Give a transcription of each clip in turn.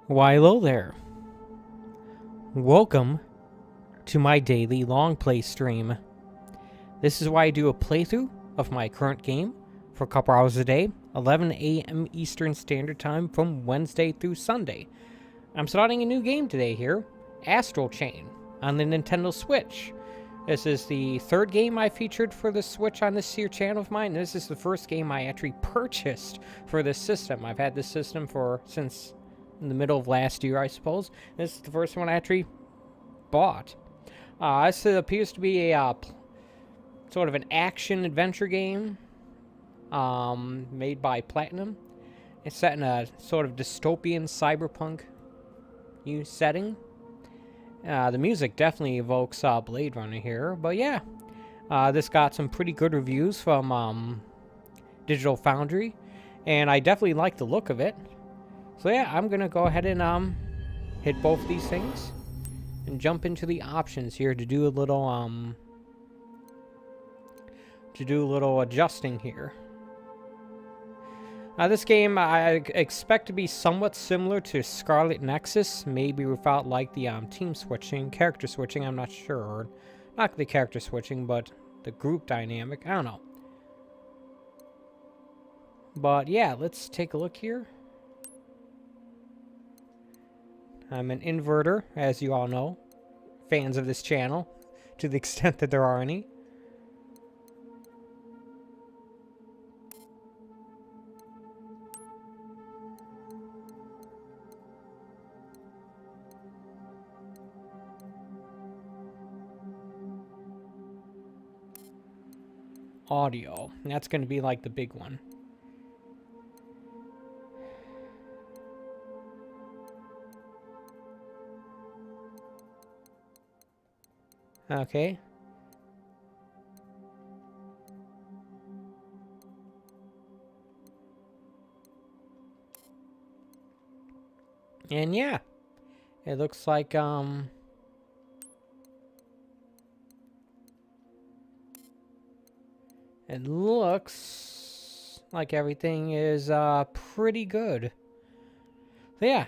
Why, hello there. Welcome to my daily long play stream. This is why I do a playthrough of my current game for a couple hours a day, 11 a.m. Eastern Standard Time from Wednesday through Sunday. I'm starting a new game today here, Astral Chain, on the Nintendo Switch. This is the third game I featured for the Switch on this here channel of mine. This is the first game I actually purchased for this system. I've had this system since in the middle of last year, I suppose. This is the first one I actually bought. This appears to be a sort of an action-adventure game made by Platinum. It's set in a sort of dystopian cyberpunk-y setting. The music definitely evokes Blade Runner here, but yeah. This got some pretty good reviews from Digital Foundry, and I definitely like the look of it. So yeah, I'm gonna go ahead and hit both these things and jump into the options here to do a little adjusting here. This game I expect to be somewhat similar to Scarlet Nexus, maybe without like the team switching, character switching. I'm not sure, not the character switching, but the group dynamic. I don't know. But yeah, let's take a look here. I'm an inverter, as you all know, fans of this channel, to the extent that there are any. Audio, and that's going to be like the big one. Okay. And yeah, it looks like it looks like everything is pretty good. So yeah,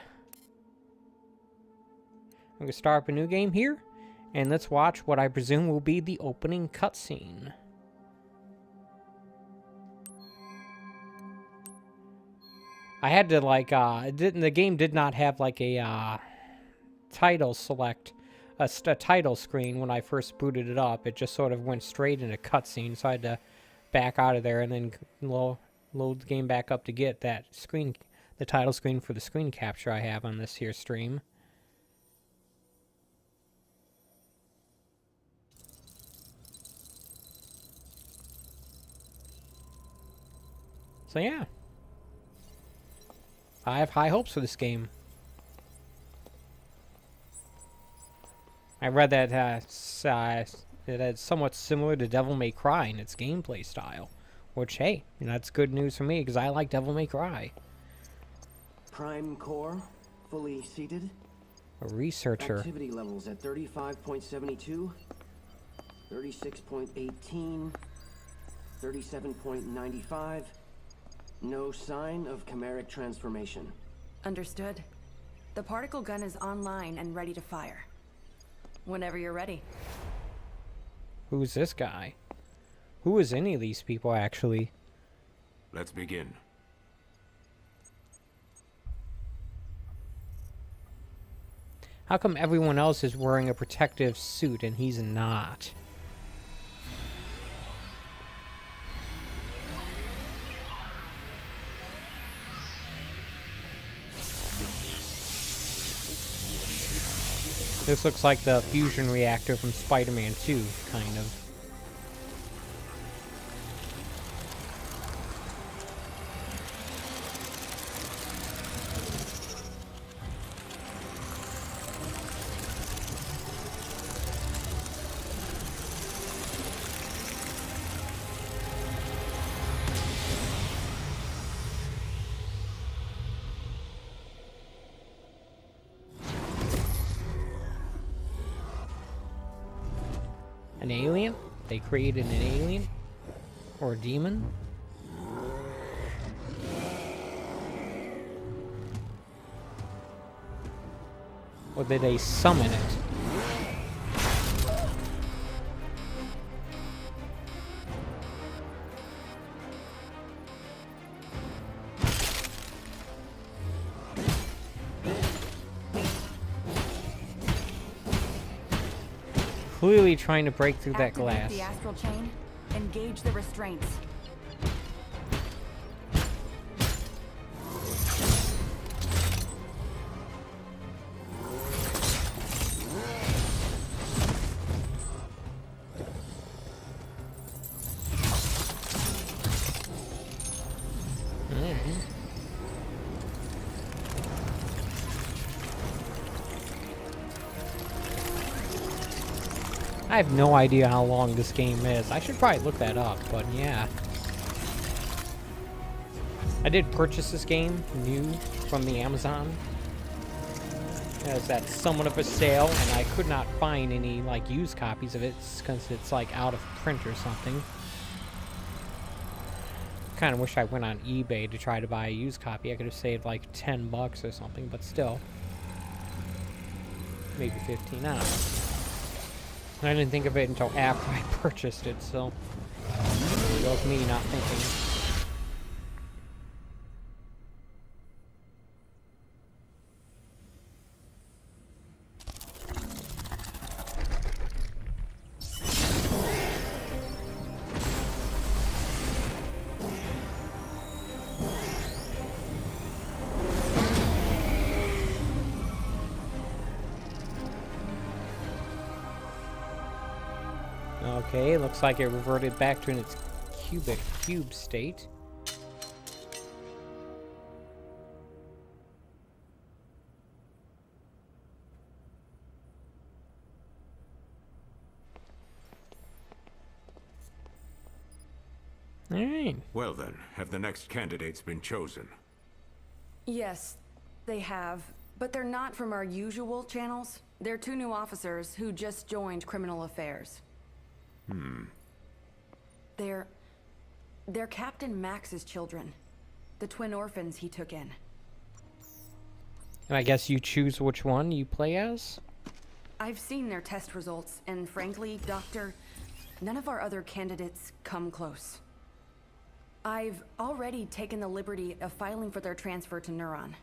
I'm gonna start up a new game here. And let's watch what I presume will be the opening cutscene. I had to like, the game did not have like a title select, a title screen when I first booted it up. It just sort of went straight into cutscene, so I had to back out of there and then load the game back up to get that screen, the title screen for the screen capture I have on this here stream. So yeah, I have high hopes for this game. I read that it's somewhat similar to Devil May Cry in its gameplay style, which, hey, that's good news for me because I like Devil May Cry. Prime core, fully seated. A researcher. Activity levels at 35.72, 36.18, 37.95. No sign of chimeric transformation. Understood. The particle gun is online and ready to fire. Whenever you're ready. Who's this guy? Who is any of these people, actually? Let's begin. How come everyone else is wearing a protective suit and he's not? This looks like the fusion reactor from Spider-Man 2, kind of. An alien? They created an alien? Or a demon? Or did they summon it? Clearly trying to break through that Activate glass. the Astral Chain. Engage the restraints. I have no idea how long this game is. I should probably look that up, but yeah. I did purchase this game new from the Amazon. It was at somewhat of a sale, and I could not find any like used copies of it because it's like out of print or something. Kind of wish I went on eBay to try to buy a used copy. I could have saved like 10 bucks or something, but still. Maybe 15, I don't know. I didn't think of it until after I purchased it, so it was me not thinking. Okay, looks like it reverted back to its cubic cube state. Alright. Well then, have the next candidates been chosen? Yes, they have. But they're not from our usual channels. They're 2 new officers who just joined Criminal Affairs. They're Captain Max's children. The twin orphans he took in. And I guess you choose which one you play as? I've seen their test results, and frankly, Doctor, none of our other candidates come close. I've already taken the liberty of filing for their transfer to Neuron.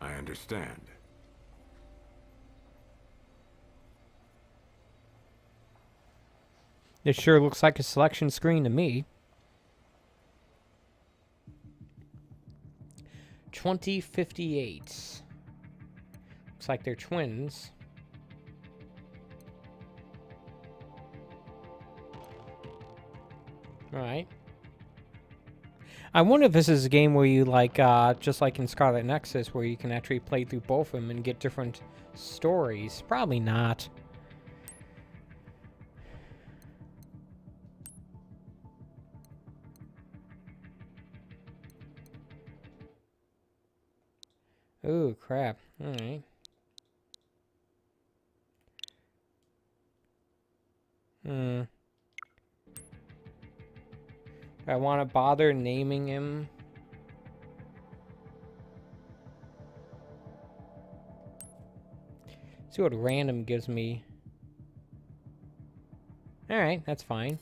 I understand. It sure looks like a selection screen to me. 2058. Looks like they're twins. Alright. I wonder if this is a game where you, like, just like in Scarlet Nexus, where you can actually play through both of them and get different stories. Probably not. Ooh, crap. Alright. Do I want to bother naming him? See what random gives me. Alright, that's fine.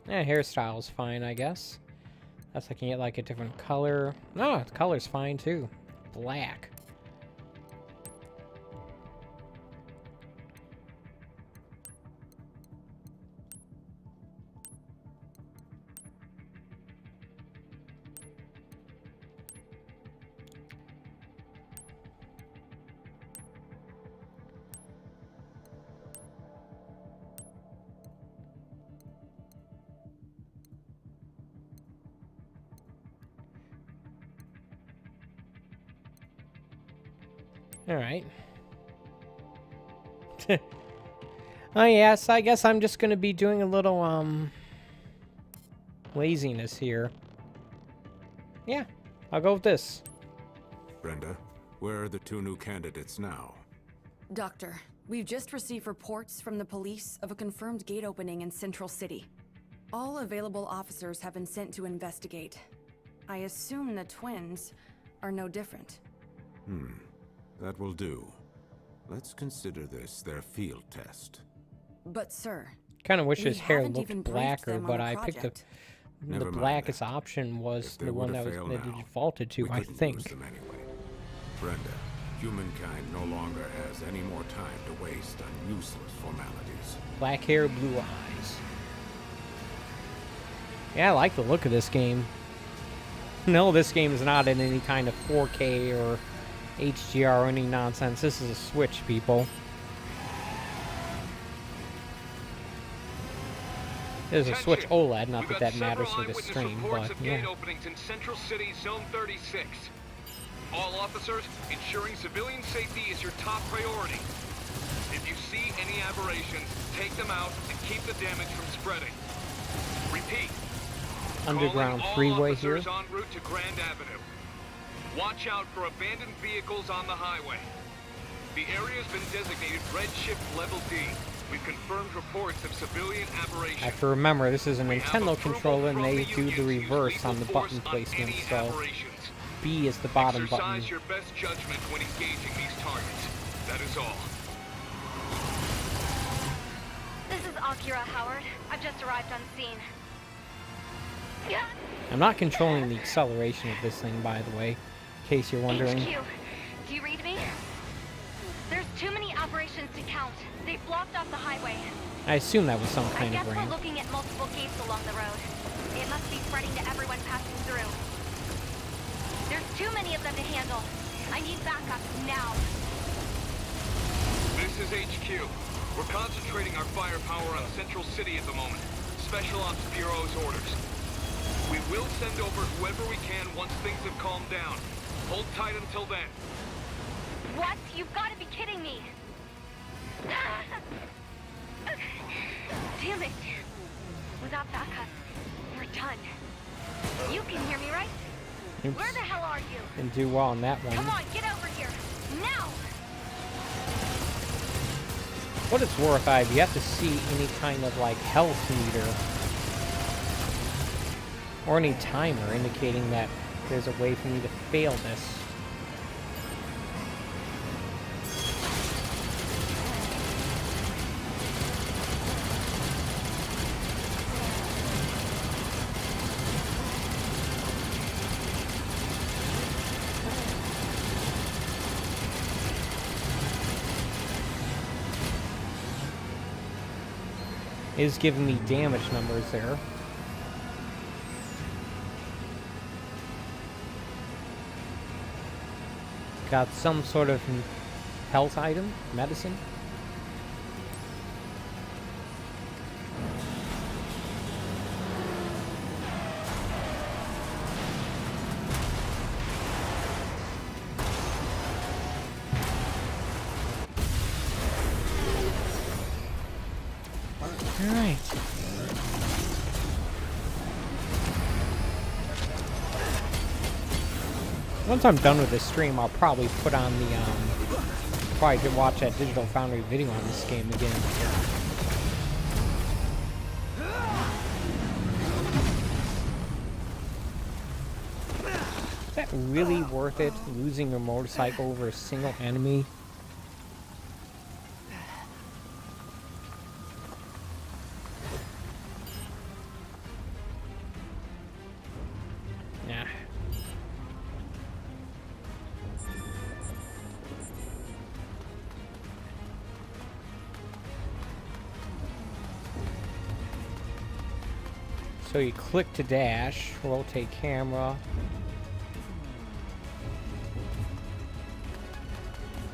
Yeah, hairstyle's fine, I guess. That's I can get like a different color. No, the color's fine too. Black. Alright. Oh yes, I guess I'm just gonna be doing a little, laziness here. Yeah, I'll go with this. Brenda, where are the 2 new candidates now? Doctor, We've just received reports from the police of a confirmed gate opening in Central City. All available officers have been sent to investigate. I assume the twins are no different. That will do. Let's consider this their field test. But sir, Kind of wish we his hair haven't even looked briefed blacker, them on but the I picked project. the Never mind blackest that. option was If they the one were that to was fail that it now, defaulted to, we I couldn't think. lose them anyway. Brenda, humankind no longer has any more time to waste on useless formalities. Black hair, blue eyes. Yeah, I like the look of this game. No, this game is not in any kind of 4K or HDR or any nonsense. This is a Switch, people. This is a Switch OLED, not that that matters for the stream, but yeah. Gate openings in Central City, Zone 36. All officers, ensuring civilian safety is your top priority. If you see any aberrations, take them out and keep the damage from spreading. Repeat. Underground Calling all freeway here. officers en route to Grand Avenue. Watch out for abandoned vehicles on the highway. The area has been designated Red Shift Level D. We've confirmed reports of civilian aberrations. I have to remember, this is a We have Nintendo approval controller and from they the do the union to use reverse on the lethal button force on placement, any so aberrations. B is the bottom button. Exercise your best judgment when engaging these targets. That is all. This is Akira, Howard. I've just arrived on scene. I'm not controlling the acceleration of this thing, by the way, in case you're wondering. HQ, do you read me? There's too many operations to count. They've blocked off the highway. I assume that was some I kind guess of we're ramp. looking at multiple gates along the road. It must be spreading to everyone passing through. There's too many of them to handle. I need backup now. This is HQ. We're concentrating our firepower on Central City at the moment. Special Ops Bureau's orders. We will send over whoever we can once things have calmed down. Hold tight until then. What? You've got to be kidding me. Damn it. Without backup, we're done. You can hear me, right? Oops. Where the hell are you? Didn't do well on that one. Come on, get over here. Now! What it's worth, I've yet to see any kind of like health meter or any timer indicating that there's a way for me to fail this. Is giving me damage numbers there. Got some sort of health item, medicine. Alright. Once I'm done with this stream, I'll probably put on the, probably watch that Digital Foundry video on this game again. Is that really worth it, losing your motorcycle over a single enemy? Nah. So you click to dash, rotate camera.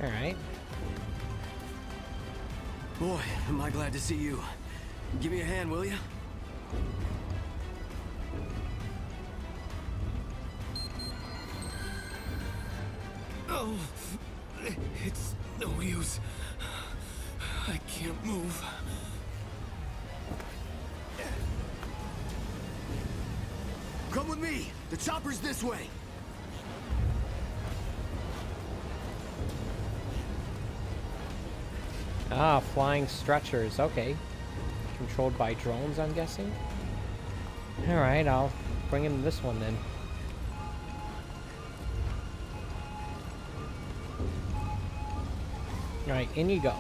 Alright. Boy, am I glad to see you. Give me a hand, will you? Oh, it's no use. I can't move. Come with me. The chopper's this way. Ah, flying stretchers. Okay. Controlled by drones, I'm guessing. Alright, I'll bring him this one then. Alright, in you go.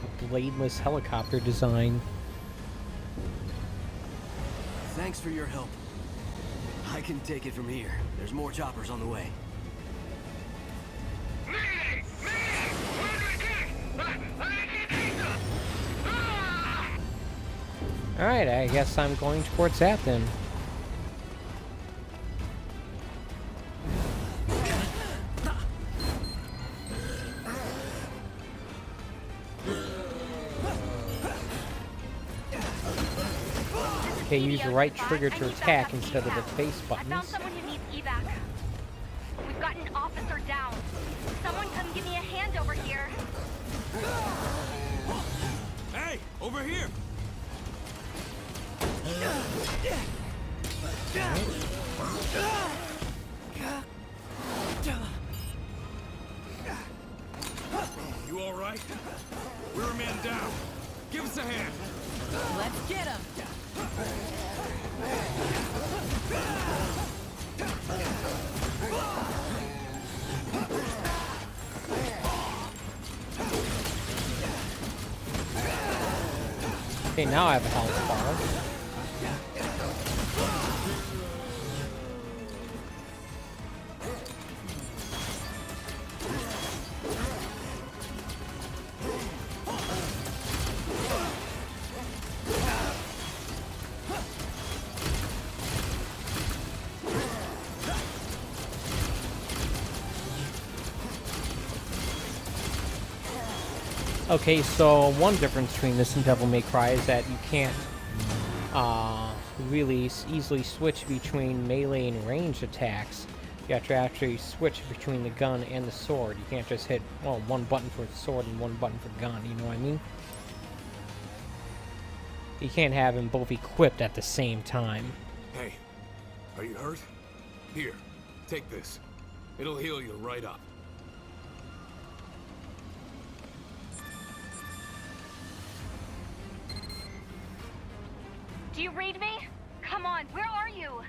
A bladeless helicopter design. Thanks for your help. I can take it from here. There's more choppers on the way. Alright, I guess I'm going towards that then. Okay, use the right trigger to attack instead of the face I found buttons. someone who needs evac. We've got an officer down. Someone come give me a hand over here. Hey, over here! You all right? We're a man down. Give us a hand. Let's get him. Okay, now I have a health bar. Okay, so one difference between this and Devil May Cry is that you can't really easily switch between melee and range attacks. You have to actually switch between the gun and the sword. You can't just hit, well, one button for the sword and one button for gun, you know what I mean? You can't have them both equipped at the same time. Hey, are you hurt? Here, take this. It'll heal you right up. Do you read me? Come on, where are you?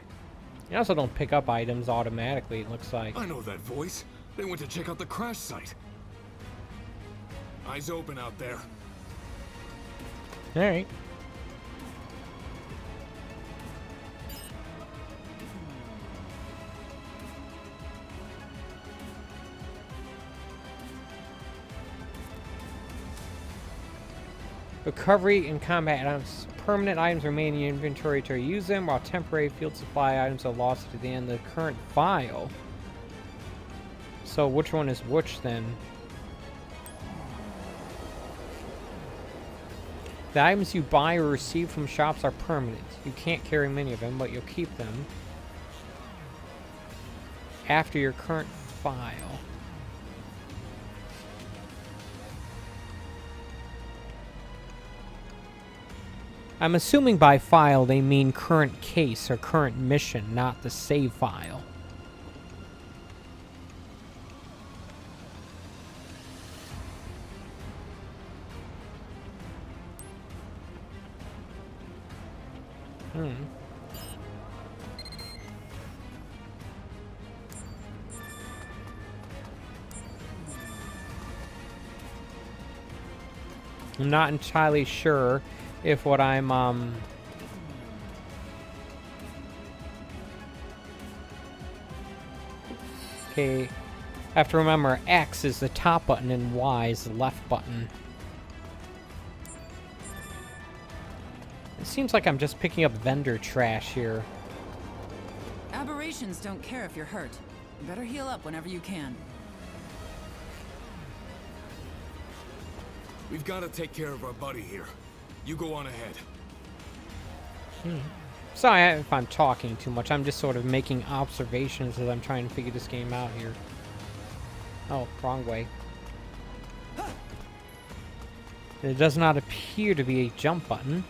You also don't pick up items automatically, it looks like. I know that voice. They went to check out the crash site. Eyes open out there. Alright. Recovery and combat items. Permanent items remain in your inventory to use them, while temporary field supply items are lost at the end of the current file. So which one is which then? The items you buy or receive from shops are permanent. You can't carry many of them, but you'll keep them after your current file. I'm assuming by file they mean current case or current mission, not the save file. I'm not entirely sure if what I'm, okay, I have to remember X is the top button and Y is the left button. It seems like I'm just picking up vendor trash here. Aberrations don't care if you're hurt. You better heal up whenever you can. We've got to take care of our buddy here. You go on ahead. Sorry if I'm talking too much. I'm just sort of making observations as I'm trying to figure this game out here. Oh, wrong way. There does not appear to be a jump button.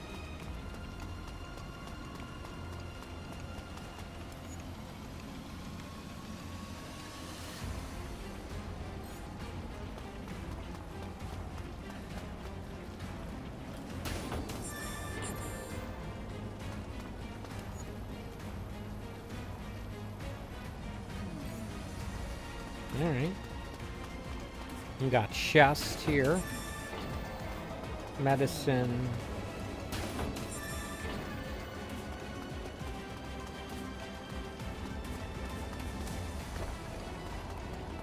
Alright. We got chest here. Medicine.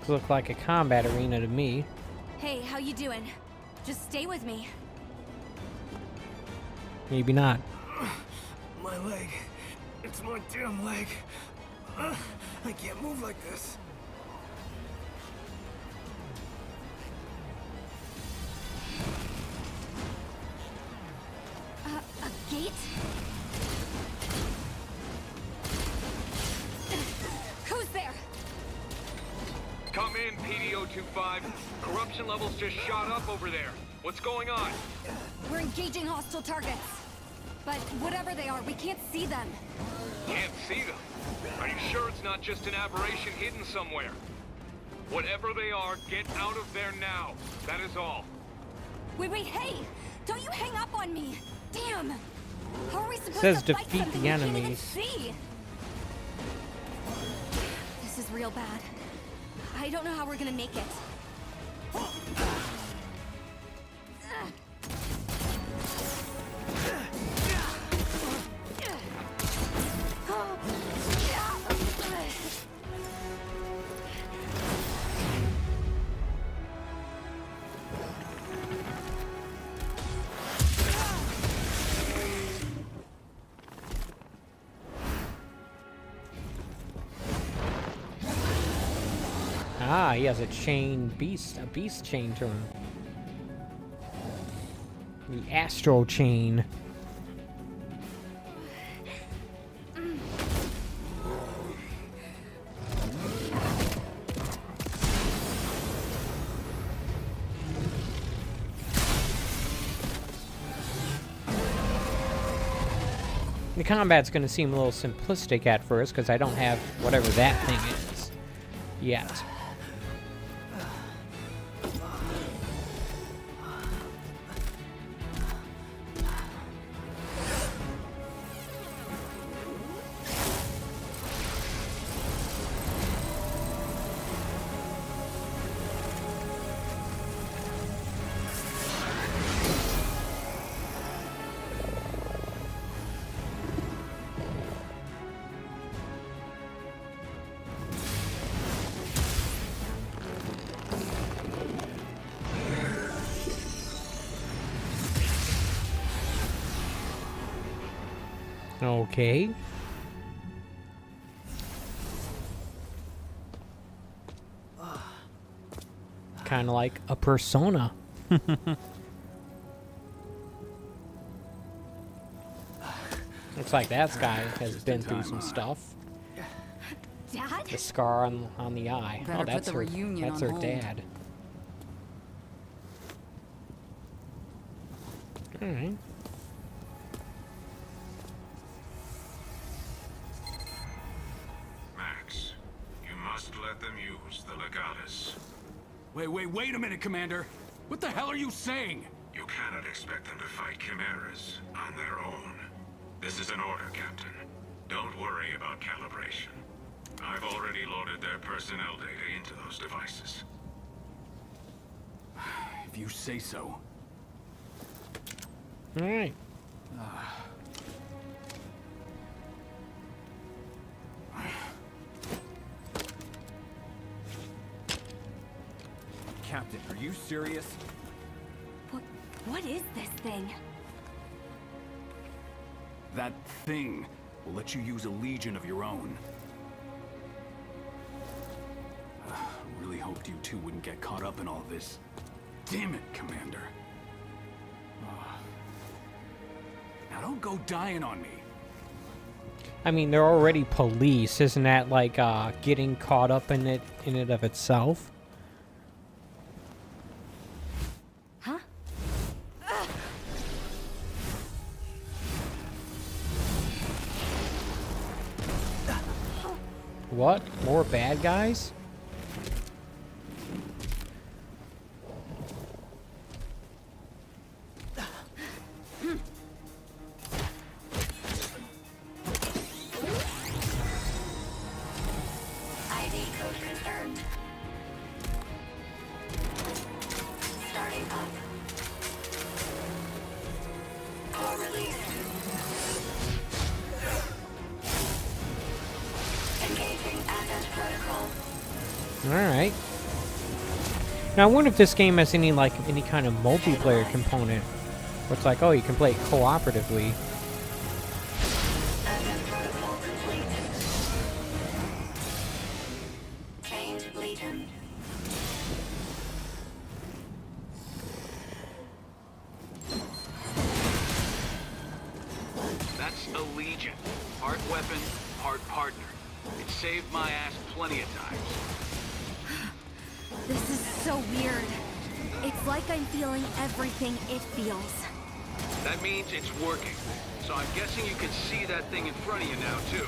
Look like a combat arena to me. Hey, how you doing? Just stay with me. Maybe not. My leg. It's my damn leg. I can't move like this. A gate? Who's there? Come in, PD-025. Corruption levels just shot up over there. What's going on? We're engaging hostile targets. But whatever they are, we can't see them. Can't see them. Are you sure it's not just an aberration hidden somewhere? Whatever they are, get out of there now. That is all. Wait, hey! Don't you hang up on me! Damn! How are we supposed Says to fight defeat something the we can't even enemies. see? This is real bad. I don't know how we're gonna make it. Ah, he has a beast chain to him. The Astral Chain. The combat's going to seem a little simplistic at first because I don't have whatever that thing is yet. Okay. Kind of like a persona. Looks like that guy has been through some stuff. Dad? The scar on the eye. Better Oh, that's put the her. reunion That's on her hold. dad. All right. Max, you must let them use the Legatus. Wait a minute, Commander. What the hell are you saying? You cannot expect them to fight chimeras on their own. This is an order, Captain. Don't worry about calibration. I've already loaded their personnel data into those devices. If you say so. All right. Captain, are you serious? What is this thing? That thing will let you use a legion of your own. Really hoped you two wouldn't get caught up in all this. Damn it, Commander. Now don't go dying on me. I mean, they're already police. Isn't that like getting caught up in it of itself? Huh? What? More bad guys? ID code confirmed. starting up. Core released. Engaging ascent protocol. Alright. Now I wonder if this game has any kind of multiplayer component. Where it's like, oh, you can play it cooperatively. Ascent protocol complete. Change Legion. That's a Legion. Part weapon, part partner. It saved my ass plenty of times. This is so weird. It's like I'm feeling everything it feels. That means it's working. So I'm guessing you can see that thing in front of you now, too.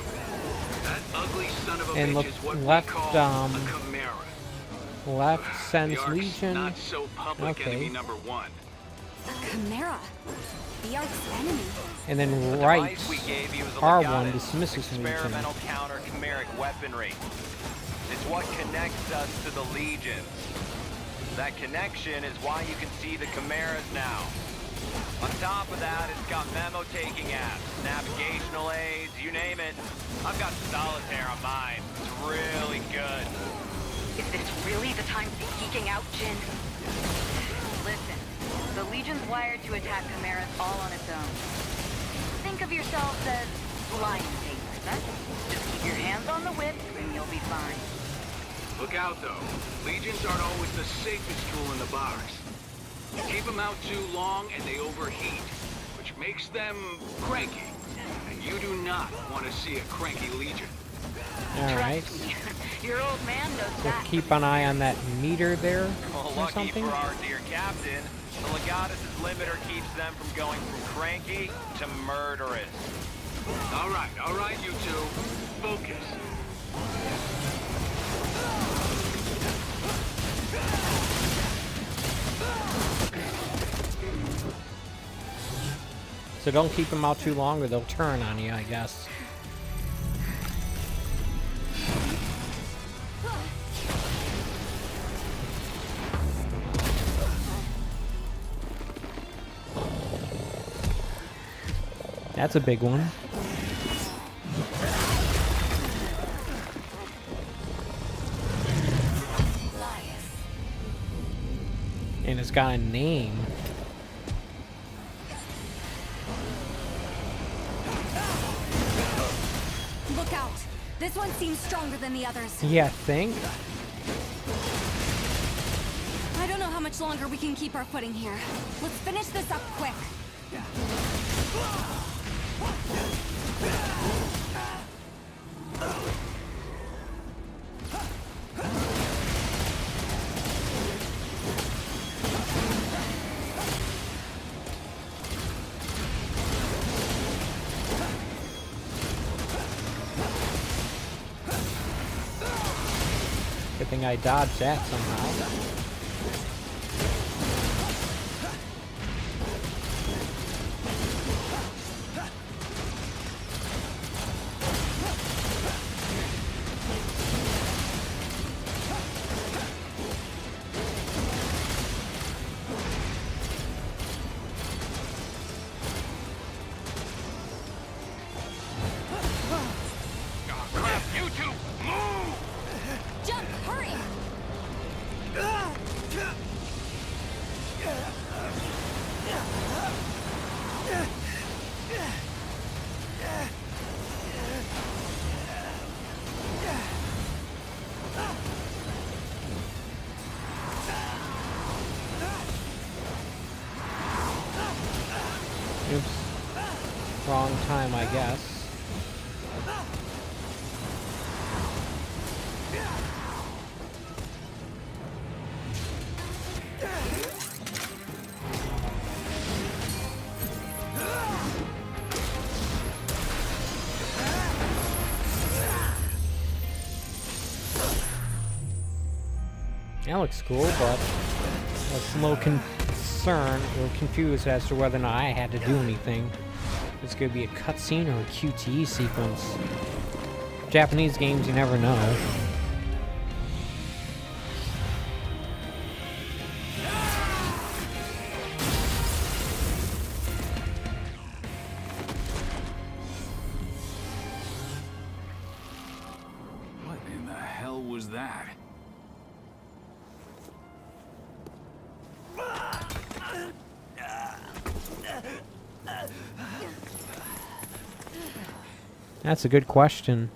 That ugly son of a And bitch is what left, we call a Chimera. Left sends The Ark's Legion. not so public Okay. enemy number one. A chimera. The Ark's enemy. And then The right device we gave you is a R1 Legatus, dismisses Legion. experimental counter-chimeric weaponry. It's what connects us to the Legions. That connection is why you can see the Chimeras now. On top of that, it's got memo-taking apps, navigational aids, you name it. I've got solitaire on mine. It's really good. Is this really the time to be geeking out, Jin? Listen, the Legion's wired to attack chimeras all on its own. Think of yourselves as lion tamers, huh? Just keep your hands on the whip and you'll be fine. Look out, though. Legions aren't always the safest tool in the box. You keep them out too long and they overheat, which makes them cranky. And you do not want to see a cranky Legion. Alright. Your old man knows So that. keep an eye on that meter there Well, or lucky something. for our dear captain, the Legatus' limiter keeps them from going from cranky to murderous. All right, you two. Focus. So don't keep them out too long or they'll turn on you, I guess. That's a big one. And it's got a name. Look out! This one seems stronger than the others. Yeah, think? I don't know how much longer we can keep our footing here. Let's finish this up quick. Good thing I dodged that somehow. Oh, crap, you two, move! Jump! Hurry! Oops. Wrong time, I guess. That looks cool, but I was a little concerned, a little confused as to whether or not I had to do anything. It's going to be a cutscene or a QTE sequence. Japanese games, you never know. That's a good question.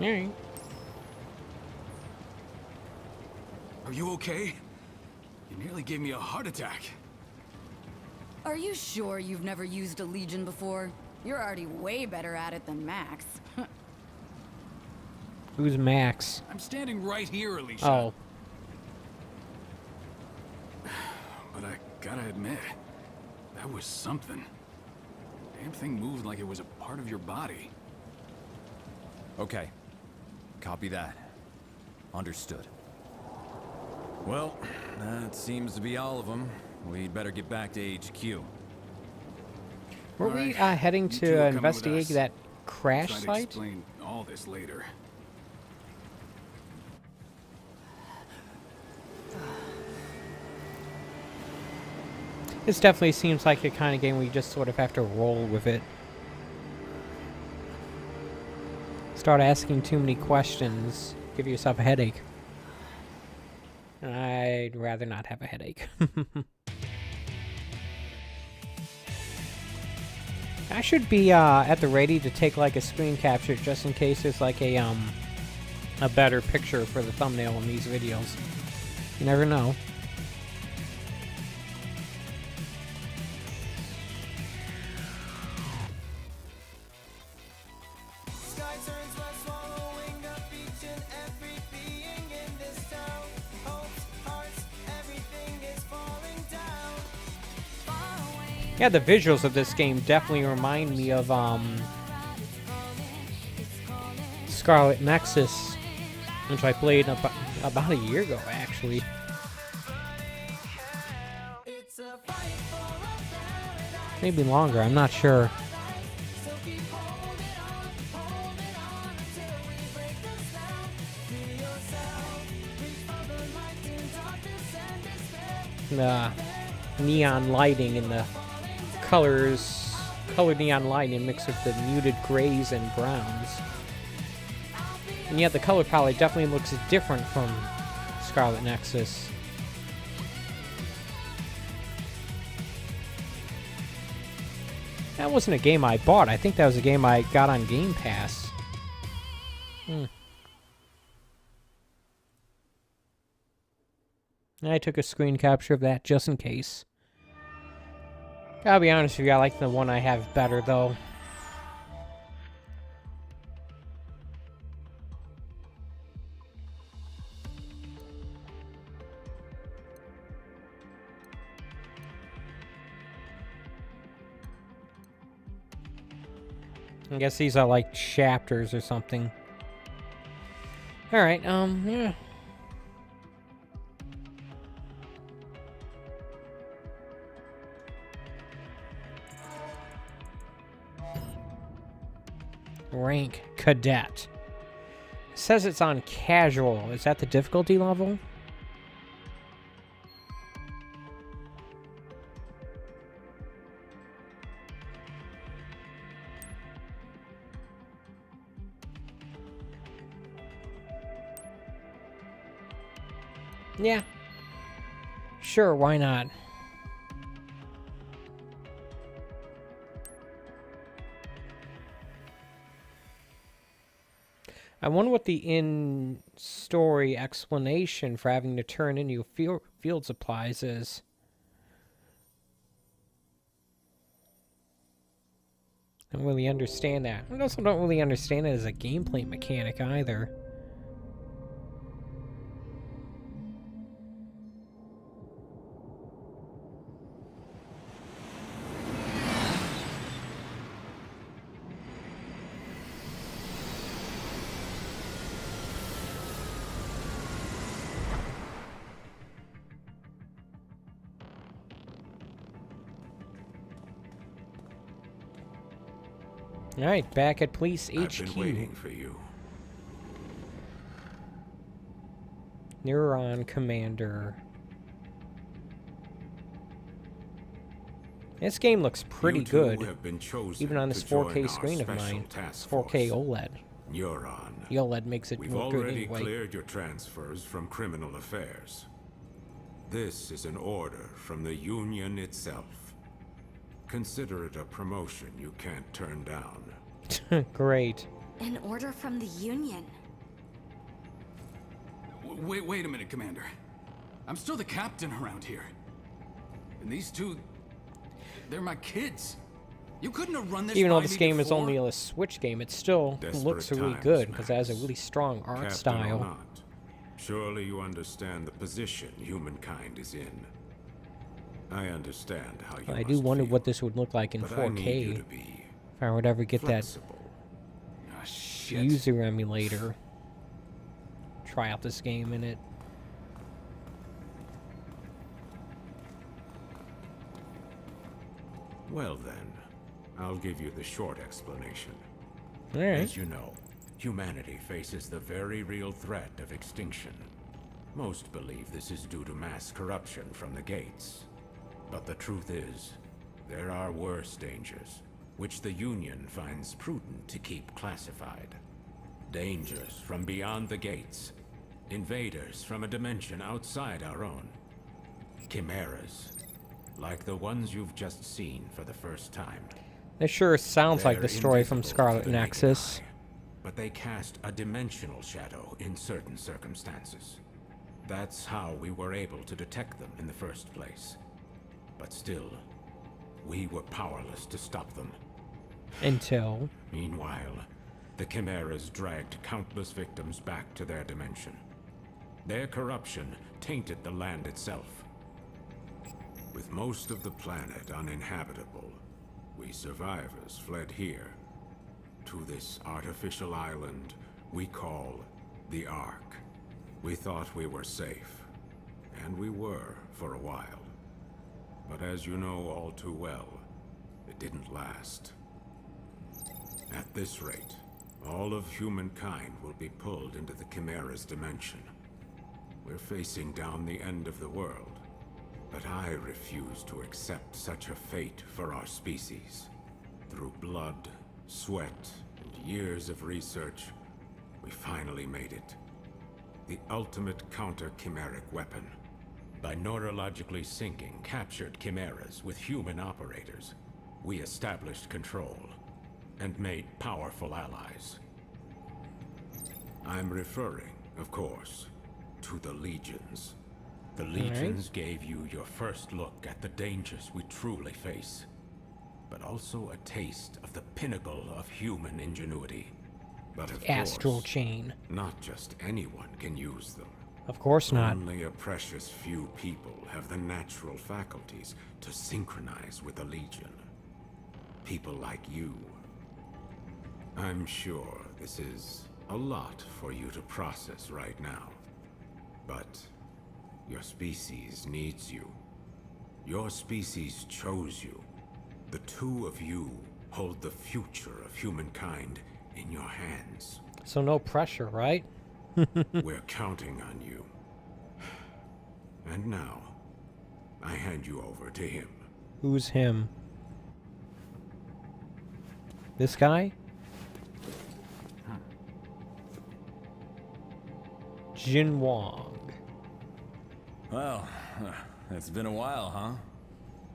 Alright. Are you okay? You nearly gave me a heart attack. Are you sure you've never used a Legion before? You're already way better at it than Max. Who's Max? I'm standing right here, Alicia. Oh. But I gotta admit, that was something. Damn thing moved like it was a part of your body. Okay. Copy that. Understood. Well, that seems to be all of them. We'd better get back to HQ. Were we Alright, heading you two to are coming investigate with us. that crash Try to site? explain all this later. This definitely seems like a kind of game where you just sort of have to roll with it. Start asking too many questions, give yourself a headache. I'd rather not have a headache. I should be at the ready to take like a screen capture just in case there's like a better picture for the thumbnail in these videos. You never know. Yeah, the visuals of this game definitely remind me of Scarlet Nexus, which I played about a year ago, actually. Maybe longer, I'm not sure. The neon lighting and the colored neon lighting mixed with the muted grays and browns. And yet the color palette definitely looks different from Scarlet Nexus. That wasn't a game I bought. I think that was a game I got on Game Pass. I took a screen capture of that just in case. Gotta be honest with you, I like the one I have better, though. I guess these are like chapters or something. Alright, yeah. Rank Cadet. It says it's on casual. Is that the difficulty level? Yeah. Sure, why not? I wonder what the in-story explanation for having to turn in your field supplies is. I don't really understand that. I also don't really understand it as a gameplay mechanic either. Alright, back at Police HQ. I've been waiting for you. Neuron Commander. This game looks pretty You two good, have been chosen even on this to join 4K our screen of special mine. task 4K force. OLED. Neuron. The OLED makes it We've look good already anyway. cleared your transfers from criminal affairs. This is an order from the Union itself. Consider it a promotion you can't turn down. Great. An order from the Union. Wait a minute, Commander. I'm still the captain around here. And these two, they're my kids. You couldn't have run this Even though by this me game is before? only a Switch game, it still Desperate looks really times, good because it has a Max. really strong art Captain or style. not, surely you understand the position humankind is in. I understand how you I do must wonder feel, what this would look like in but I need you 4K to be if I would ever get that flexible. Ah, shit. user emulator. Try out this game in it. Well then, I'll give you the short explanation. Alright. As you know, humanity faces the very real threat of extinction. Most believe this is due to mass corruption from the gates. But the truth is, there are worse dangers, which the Union finds prudent to keep classified. Dangers from beyond the gates. Invaders from a dimension outside our own. Chimeras, like the ones you've just seen for the first time. This sure sounds like They're the story from invisible Scarlet to the naked Nexus. eye, but they cast a dimensional shadow in certain circumstances. That's how we were able to detect them in the first place. But still, we were powerless to stop them. Until... Meanwhile, the Chimeras dragged countless victims back to their dimension. Their corruption tainted the land itself. With most of the planet uninhabitable, we survivors fled here, to this artificial island we call the Ark. We thought we were safe, and we were for a while. But as you know all too well, it didn't last. At this rate, all of humankind will be pulled into the Chimera's dimension. We're facing down the end of the world, but I refuse to accept such a fate for our species. Through blood, sweat, and years of research, we finally made it. The ultimate counter-chimeric weapon. By neurologically syncing captured chimeras with human operators, we established control and made powerful allies. I'm referring, of course, to the Legions. The Legions gave you your first look at the dangers we truly face, but also a taste of the pinnacle of human ingenuity. But of Astral course, Chain. not just anyone can use them. Of course not. Only a precious few people have the natural faculties to synchronize with the Legion. People like you. I'm sure this is a lot for you to process right now. But your species needs you. Your species chose you. The two of you hold the future of humankind in your hands. So no pressure, right? We're counting on you. And now, I hand you over to him. Who's him? This guy? Jin Wong. Well, it's been a while, huh?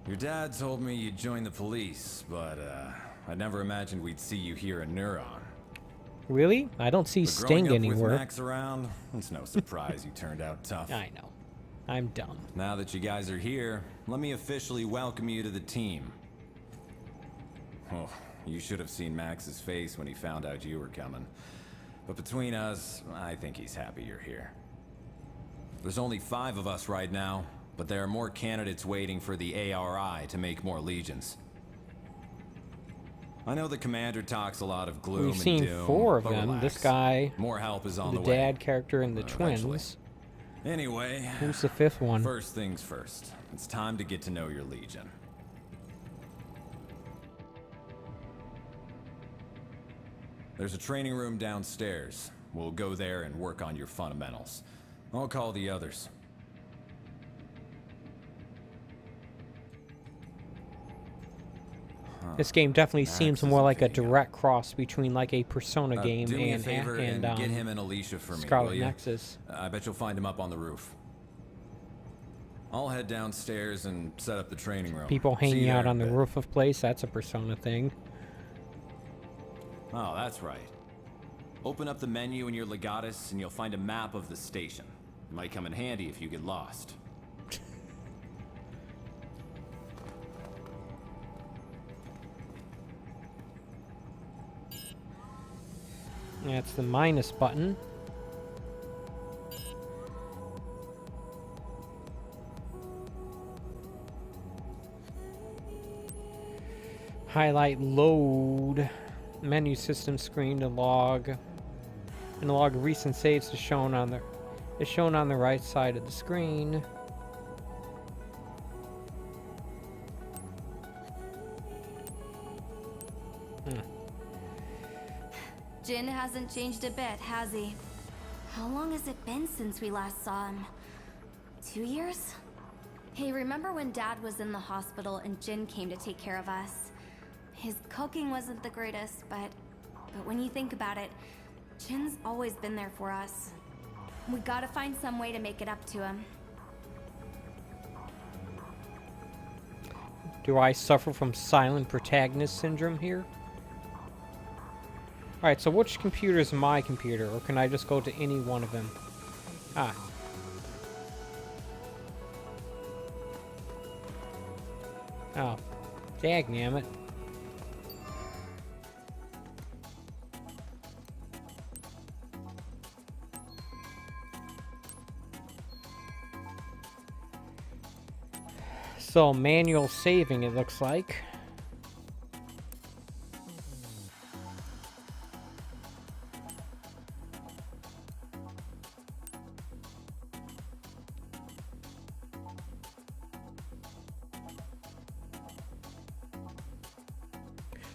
Your dad told me you'd join the police, but I never imagined we'd see you here in Neuron. Really? I don't see But Sting growing up with anywhere. Max around, it's no surprise you turned out tough. I know. I'm dumb. Now that you guys are here, let me officially welcome you to the team. Oh, you should have seen Max's face when he found out you were coming. But between us, I think he's happy you're here. There's only 5 of us right now, but there are more candidates waiting for the ARI to make more legions. I know the commander talks a lot of gloom We've and seen doom, 4 of but them. relax. This guy, More help is on the the way. dad character, and the Eventually. twins. Anyway, Who's the 5th one? first things first. It's time to get to know your legion. There's a training room downstairs. We'll go there and work on your fundamentals. I'll call the others. This game definitely Max seems is more a like a pig guy. direct cross between like a Persona game Do me a and favor and get him and Alicia for me, will Scarlet ya? Nexus. I bet you'll find him up on the roof. I'll head downstairs and set up the training room. People See you hanging there out in on a the bit. roof of place, that's a Persona thing. Oh, that's right. Open up the menu in your Legatus and you'll find a map of the station. It might come in handy if you get lost. That's the minus button. Highlight load. Menu system screen to log. And log recent saves is shown on the right side of the screen. Jin hasn't changed a bit, has he? How long has it been since we last saw him? 2 years? Hey, remember when Dad was in the hospital and Jin came to take care of us? His cooking wasn't the greatest, but when you think about it, Jin's always been there for us. We gotta find some way to make it up to him. Do I suffer from silent protagonist syndrome here? Alright, so which computer is my computer? Or can I just go to any one of them? Ah. Oh. Dagnammit. So, manual saving, it looks like.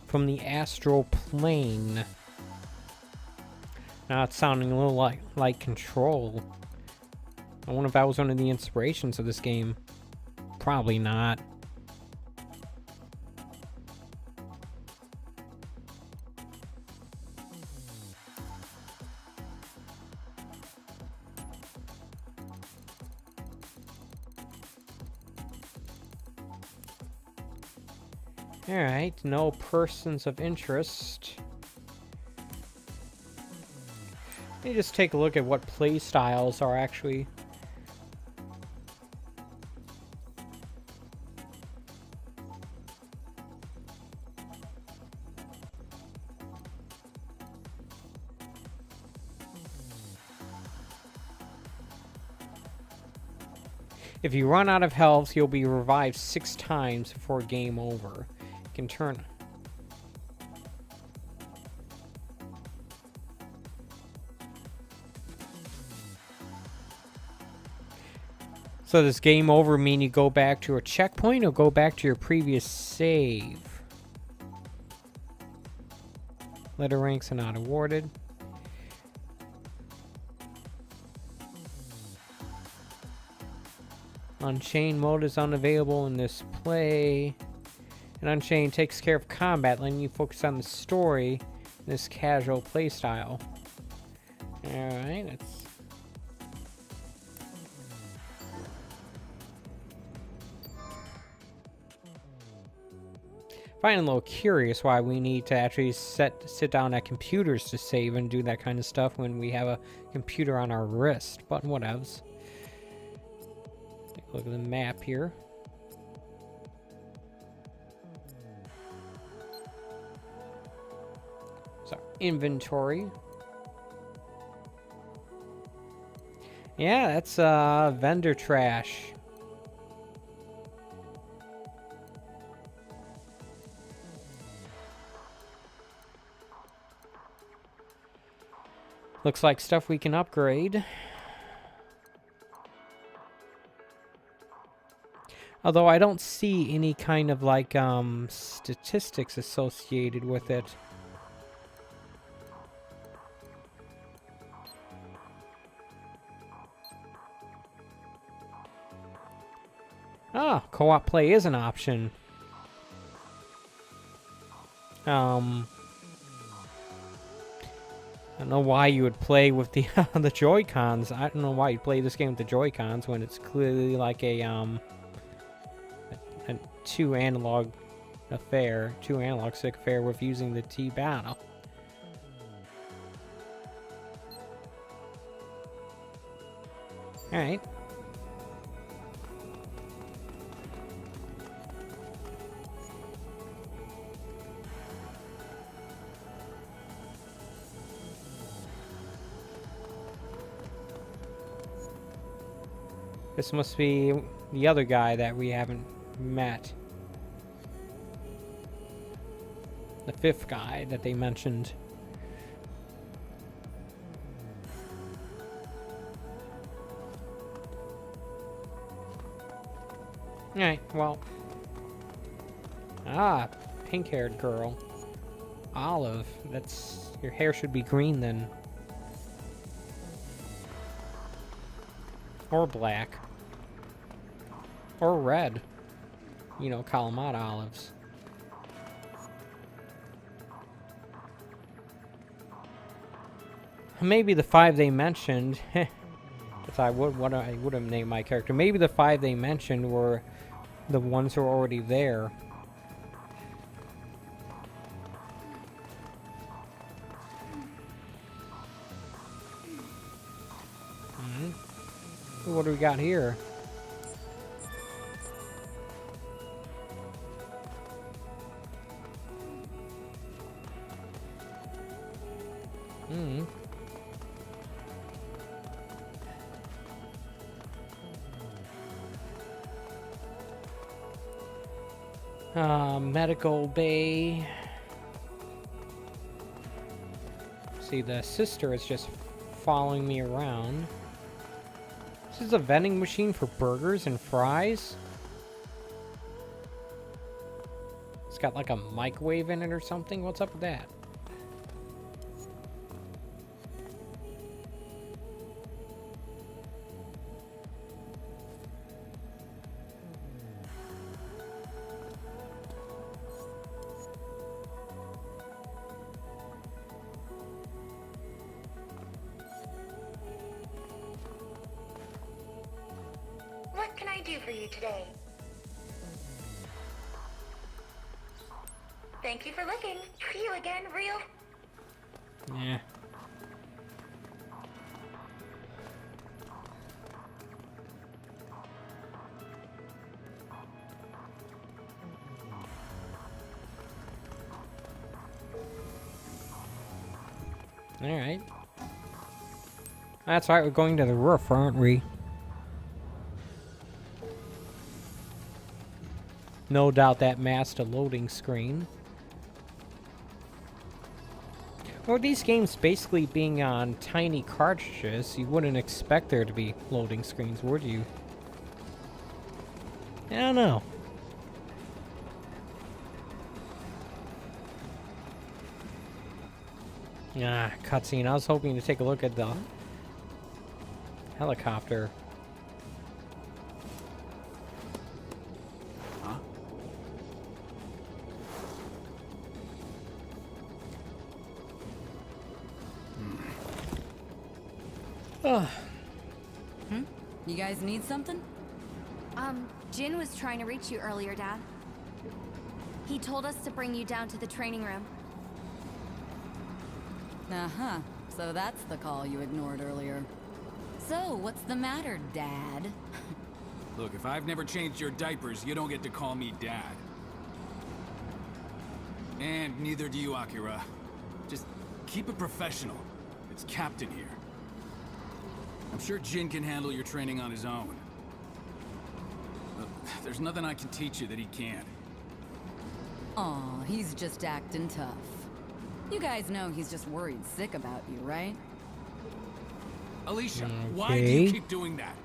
From the Astral Plane. Now it's sounding a little like Control. I wonder if that was one of the inspirations of this game. Probably not. Alright, no persons of interest. Let me just take a look at what play styles are actually. If you run out of health, you'll be revived 6 times before game over. You can turn... So does game over mean you go back to a checkpoint or go back to your previous save? Letter ranks are not awarded. Unchained mode is unavailable in this play. And Unchained takes care of combat, letting you focus on the story in this casual playstyle. Alright, that's... Find it a little curious why we need to actually sit down at computers to save and do that kind of stuff when we have a computer on our wrist, but whatevs. Take a look at the map here. So, inventory. Yeah, that's vendor trash. Looks like stuff we can upgrade. Although I don't see any kind of like statistics associated with it. Ah, co-op play is an option. I don't know why you would play with the the Joy-Cons. I don't know why you play this game with the Joy-Cons when it's clearly like a two analog stick affair with using the T battle. All right. This must be the other guy that we haven't met. The fifth guy that they mentioned. Alright, well. Ah, pink-haired girl. Olive. That's... Your hair should be green then. Or black. Or red. You know, Kalamata olives. Maybe the 5 they mentioned... if I would have named my character. Maybe the 5 they mentioned were the ones who are already there. What do we got here? Medical bay. See, the sister is just following me around. This is a vending machine for burgers and fries. It's got like a microwave in it or something. What's up with that? What can I do for you today? Thank you for looking. See you again, real. Yeah. Alright. That's right, we're going to the roof, aren't we? No doubt that masked a loading screen. Or these games basically being on tiny cartridges, you wouldn't expect there to be loading screens, would you? I don't know. Ah, cutscene. I was hoping to take a look at the helicopter. You guys need something? Jin was trying to reach you earlier, Dad. He told us to bring you down to the training room. Uh-huh. So that's the call you ignored earlier. So, what's the matter, Dad? Look, if I've never changed your diapers, you don't get to call me Dad. And neither do you, Akira. Just keep it professional. It's Captain here. I'm sure Jin can handle your training on his own. Look, there's nothing I can teach you that he can't. Aw, he's just acting tough. You guys know he's just worried sick about you, right? Alicia, why do you keep doing that?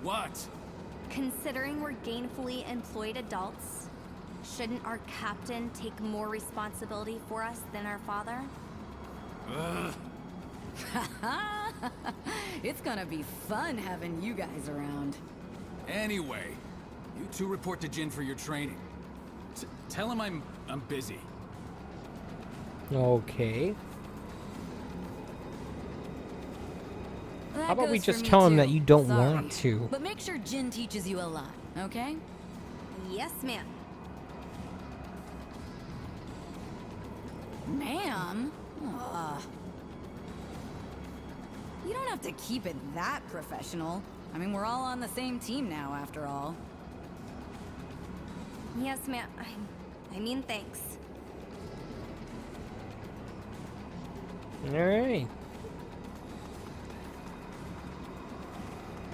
What? Considering we're gainfully employed adults, shouldn't our captain take more responsibility for us than our father? Ugh. It's gonna be fun having you guys around. Anyway, you two report to Jin for your training. Tell him I'm busy. Okay. That How about we goes just for me tell him too. that you don't Sorry. want to? But make sure Jin teaches you a lot, okay? Yes, ma'am. Ma'am? You don't have to keep it that professional. I mean, we're all on the same team now, after all. Yes, ma'am. I mean, thanks. Alright.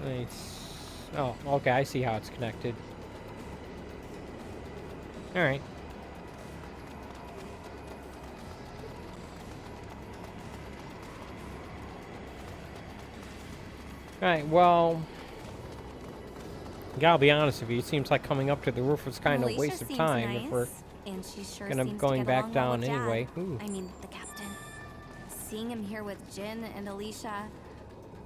Nice. Oh, okay, I see how it's connected. Alright. Alright, well... Gotta be honest with you, it seems like coming up to the roof was kind of a Alicia waste of seems time nice, if we're and she sure gonna seems going to get back along well down with Dad. anyway. Ooh. I mean, the captain. Seeing him here with Jin and Alicia,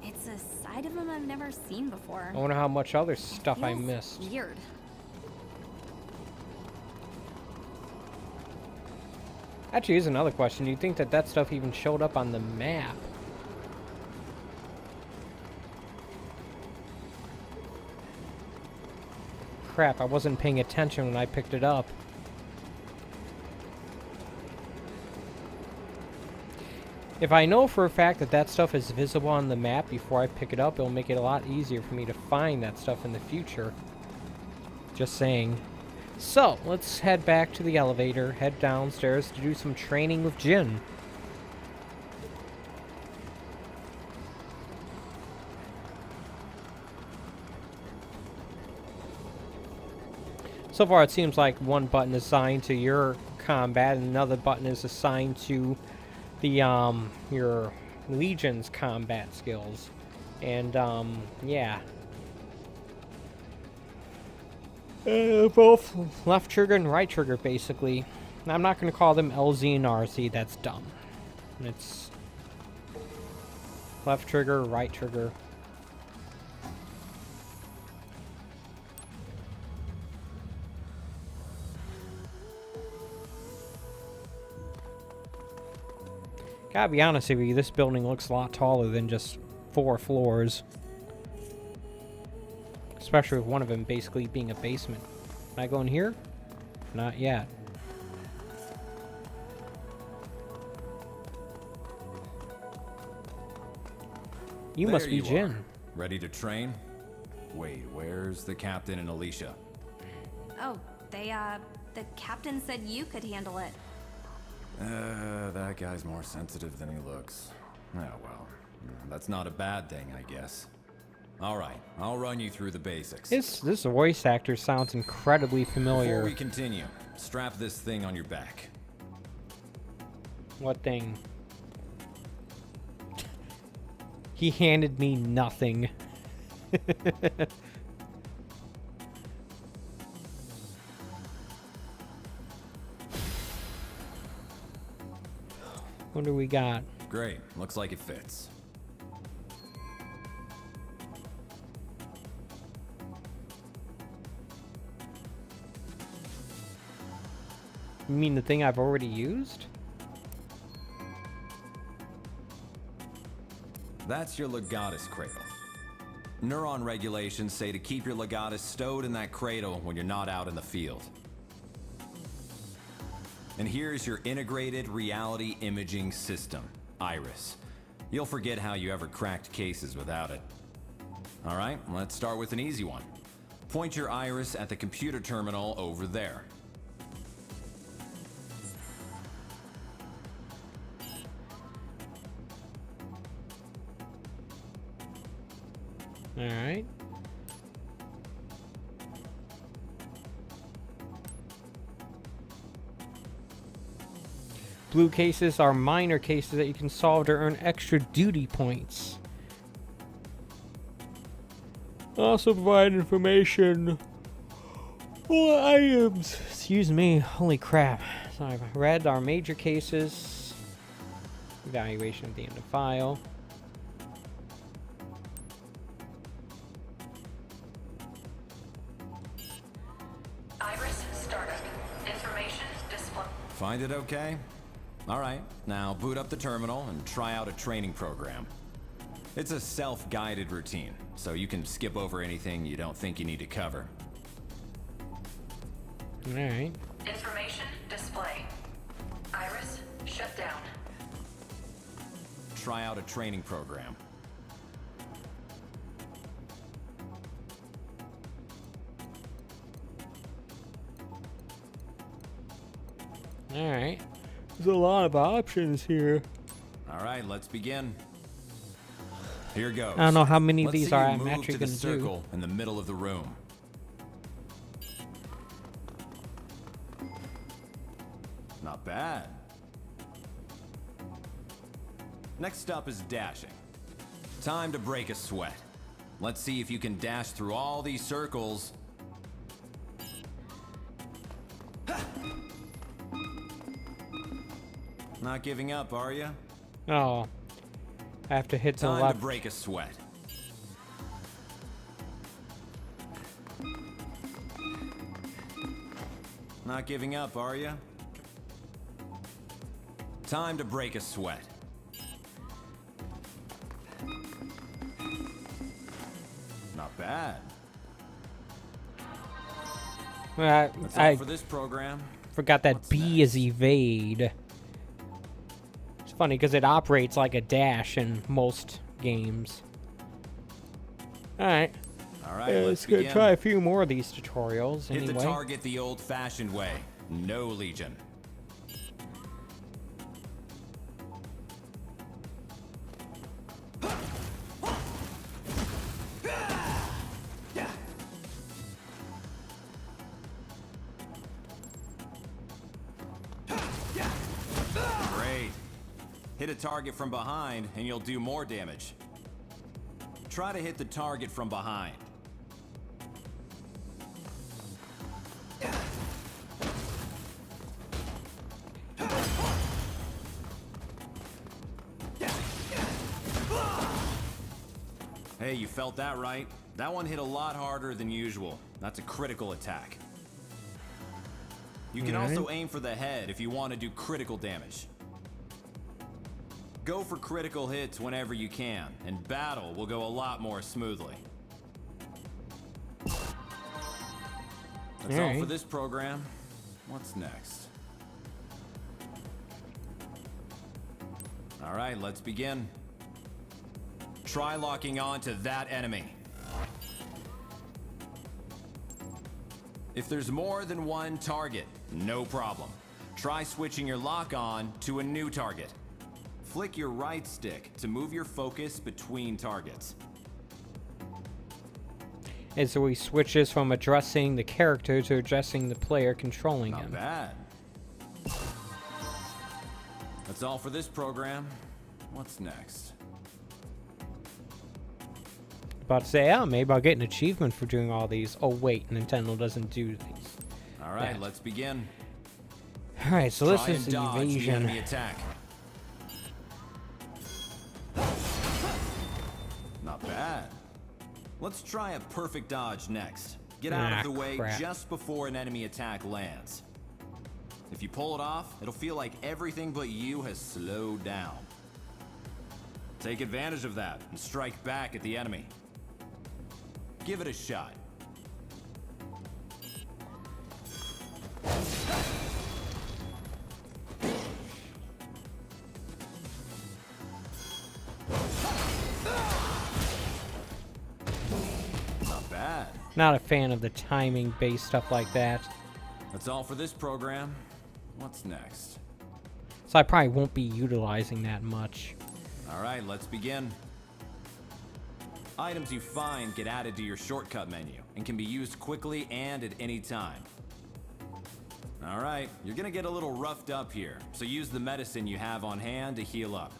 it's a side of him I've never seen before. I wonder how much other stuff I Feels missed. Weird. Actually, here's another question. Do you think that that stuff even showed up on the map? Crap, I wasn't paying attention when I picked it up. If I know for a fact that that stuff is visible on the map before I pick it up, it'll make it a lot easier for me to find that stuff in the future. Just saying. So, let's head back to the elevator, head downstairs to do some training with Jin. So far, it seems like one button is assigned to your combat, and another button is assigned to the your Legion's combat skills. And yeah, both left trigger and right trigger, basically. I'm not going to call them LZ and RZ. That's dumb. It's left trigger, right trigger. Gotta be honest with you, this building looks a lot taller than just 4 floors. Especially with one of them basically being a basement. Can I go in here? Not yet. You must be Jin. Are. Ready to train? Wait, where's the captain and Alicia? Oh, the captain said you could handle it. That guy's more sensitive than he looks. Oh, well. That's not a bad thing, I guess. Alright, I'll run you through the basics. This voice actor sounds incredibly familiar. Before we continue, strap this thing on your back. What thing? He handed me nothing. What do we got? Great, looks like it fits. You mean the thing I've already used? That's your Legatus cradle. Neuron regulations say to keep your Legatus stowed in that cradle when you're not out in the field. And here's your integrated reality imaging system, Iris. You'll forget how you ever cracked cases without it. All right, let's start with an easy one. Point your Iris at the computer terminal over there. All right. Blue cases are minor cases that you can solve to earn extra duty points. Also provide information on items. Excuse me. Holy crap. So I've read our major cases. Evaluation at the end of file. Iris startup. Information display. Find it okay? Alright, now boot up the terminal and try out a training program. It's a self-guided routine, so you can skip over anything you don't think you need to cover. Alright. Information display. Iris shut down. Try out a training program. Alright. There's a lot of options here. Alright, let's begin. Here goes. I don't know how many of Let's these see are you I'm move actually to the going to do. circle in the middle of the room. Not bad. Next up is dashing. Time to break a sweat. Let's see if you can dash through all these circles. Not giving up, are you? Oh. I have to hit to the Time left. to break a sweat. Not giving up, are you? Time to break a sweat. Not bad. That's all I for this program. forgot that What's B is evade. It's funny because it operates like a dash in most games. Alright. All right, Let's let's go begin. try a few more of these tutorials Hit anyway. the target the old-fashioned way. No Legion. Great. Hit a target from behind and you'll do more damage. Try to hit the target from behind. Hey, you felt that right? That one hit a lot harder than usual. That's a critical attack. You can also aim for the head if you want to do critical damage. Go for critical hits whenever you can, and battle will go a lot more smoothly. That's all for this program. What's next? All right, let's begin. Try locking on to that enemy. If there's more than one target, no problem. Try switching your lock on to a new target. Flick your right stick to move your focus between targets. And so he switches from addressing the character to addressing the player controlling Not him. bad. That's all for this program. What's next? About to say, oh, maybe I'll get an achievement for doing all these. Oh wait, Nintendo doesn't do these. All right, Yeah. let's begin. All right, so this Try is and dodge the evasion. enemy attack. Not bad. Let's try a perfect dodge next. Get out Ah, of the way crap. just before an enemy attack lands. If you pull it off, it'll feel like everything but you has slowed down. Take advantage of that and strike back at the enemy. Give it a shot. Not bad. Not a fan of the timing-based stuff like that. That's all for this program. What's next? So I probably won't be utilizing that much. All right, let's begin. Items you find get added to your shortcut menu and can be used quickly and at any time. All right, you're gonna get a little roughed up here, so use the medicine you have on hand to heal up.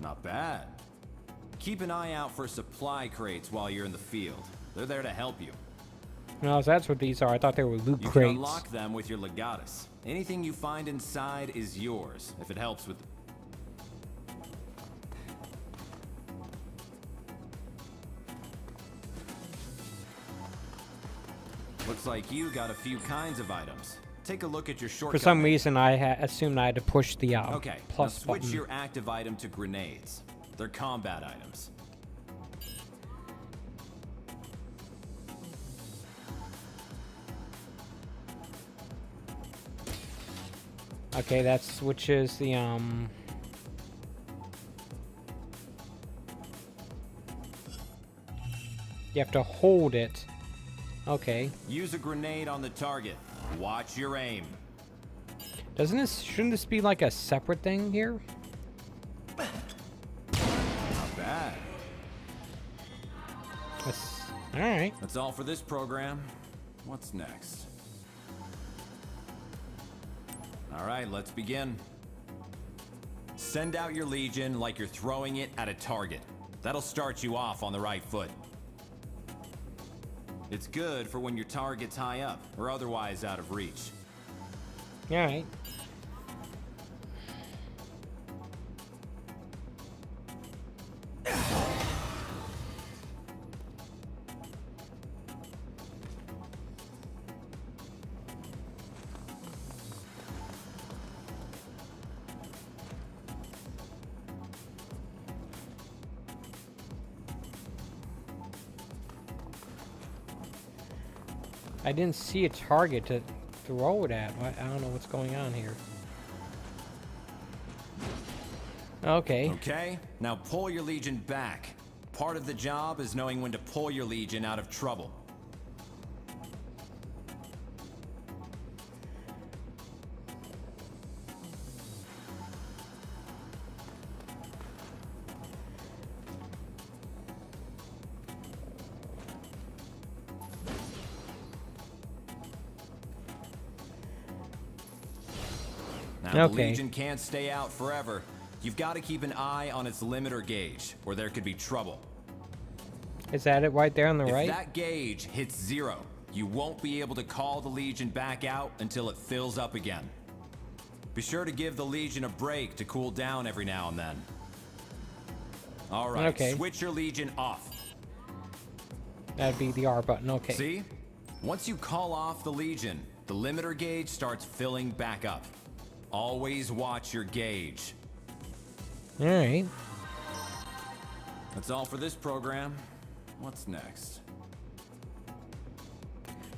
Not bad. Keep an eye out for supply crates while you're in the field. They're there to help you. No, that's what these are. I thought they were loot You can crates. unlock them with your legatus. Anything you find inside is yours, if it helps with... Looks like you got a few kinds of items. Take a look at your For shortcut. some reason, I assumed I had to push the Okay, plus now switch button. your active item to grenades. They're combat items. Okay, that switches the You have to hold it. Okay. Use a grenade on the target. Watch your aim. Shouldn't this be like a separate thing here? Not bad. Alright. That's all for this program. What's next? Alright, let's begin. Send out your Legion like you're throwing it at a target. That'll start you off on the right foot. It's good for when your target's high up, or otherwise out of reach. Alright. I didn't see a target to throw it at. I don't know what's going on here. Okay. Okay, now pull your Legion back. Part of the job is knowing when to pull your Legion out of trouble. Now, the Legion can't stay out forever. You've got to keep an eye on its limiter gauge, or there could be trouble. Is that it right there on the right? If that gauge hits 0, you won't be able to call the Legion back out until it fills up again. Be sure to give the Legion a break to cool down every now and then. Alright, switch your Legion off. That'd be the R button, okay. See? Once you call off the Legion, the limiter gauge starts filling back up. Always watch your gauge. Alright. That's all for this program. What's next?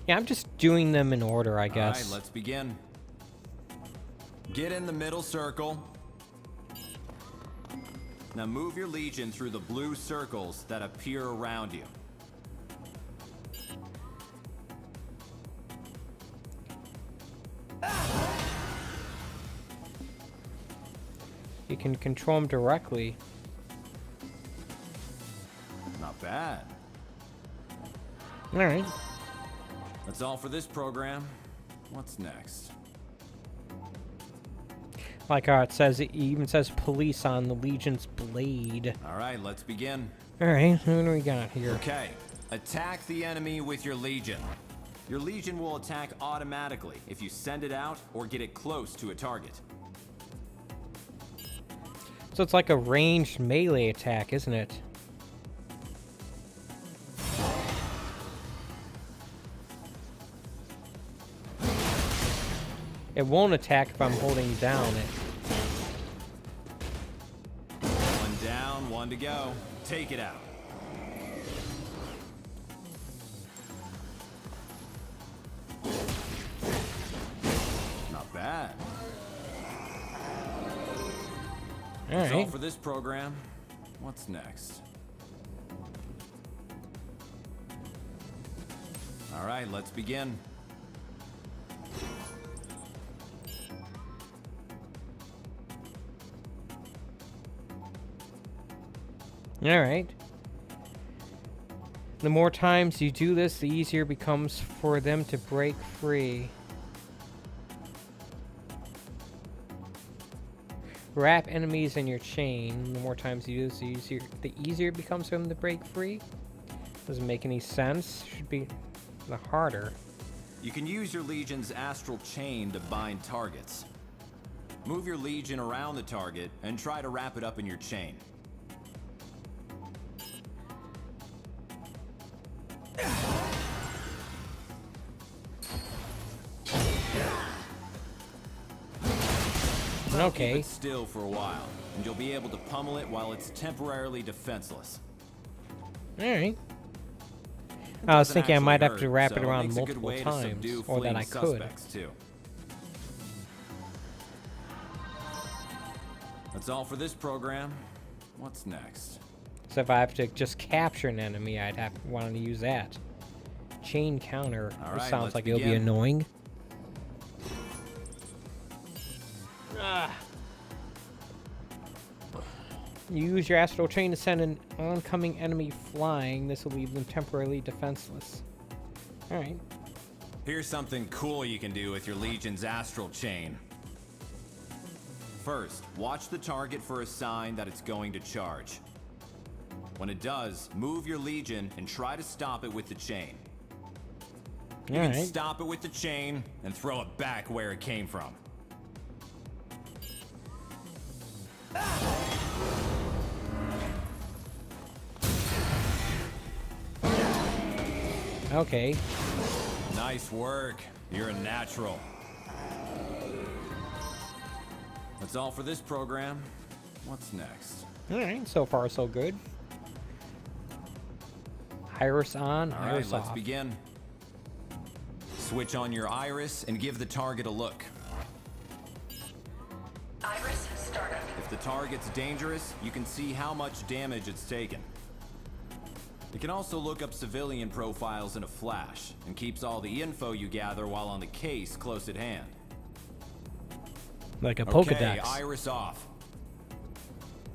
Yeah, I'm just doing them in order, I guess. Alright, let's begin. Get in the middle circle. Now move your Legion through the blue circles that appear around you. You can control them directly. Not bad. Alright. That's all for this program. What's next? Like how it says, it even says police on the Legion's blade. Alright, let's begin. Alright, who do we got here? Okay, attack the enemy with your Legion. Your Legion will attack automatically if you send it out or get it close to a target. So it's like a ranged melee attack, isn't it? It won't attack if I'm holding down it. One down, one to go. Take it out. Not bad. That's all for this program. What's next? All right, let's begin. Alright. The more times you do this, the easier it becomes for them to break free. Wrap enemies in your chain. The more times you do this, the easier it becomes for them to break free. Doesn't make any sense. Should be The harder. You can use your Legion's Astral Chain to bind targets. Move your Legion around the target and try to wrap it up in your chain. Okay. Keep it still for a while, and you'll be able to pummel it while it's temporarily defenseless. Alright. I was thinking I might have to wrap it so it around makes a good multiple way to times, subdue or that fleeing I could. suspects, too. That's all for this program. What's next? So if I have to just capture an enemy, I'd have to want to use that. Chain counter. All This right, sounds let's like it'll be begin. annoying. Use your astral chain to send an oncoming enemy flying. This will leave them temporarily defenseless. Alright. Here's something cool you can do with your Legion's Astral Chain. First, watch the target for a sign that it's going to charge. When it does, move your Legion and try to stop it with the chain. You can Alright. stop it with the chain and throw it back where it came from. Okay. Nice work. You're a natural. That's all for this program. What's next? Alright, so far so good. Iris on, All right, iris let's off. begin. Switch on your iris and give the target a look. Iris startup. If the target's dangerous, you can see how much damage it's taken. You can also look up civilian profiles in a flash, and keeps all the info you gather while on the case close at hand. Like a Okay, Pokedex. iris off.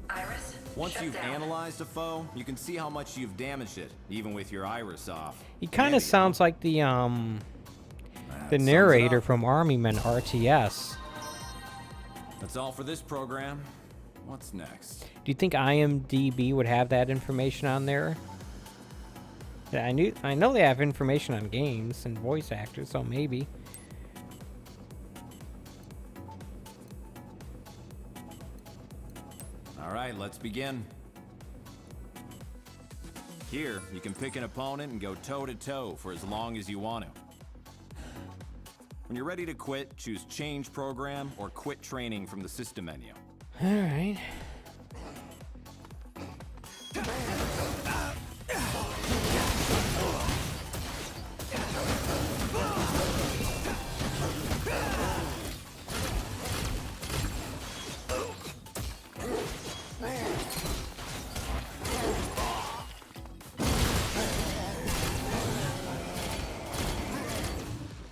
Iris Once shut you've down. analyzed a foe, you can see how much you've damaged it, even with your iris off. He kind Handy, of sounds like the That sums it narrator up. from Army Men RTS. That's all for this program. What's next? Do you think IMDb would have that information on there? Yeah, I know they have information on games and voice actors, so maybe. All right, let's begin. Here, you can pick an opponent and go toe-to-toe for as long as you want to. When you're ready to quit, choose Change Program or Quit Training from the System menu. Alright.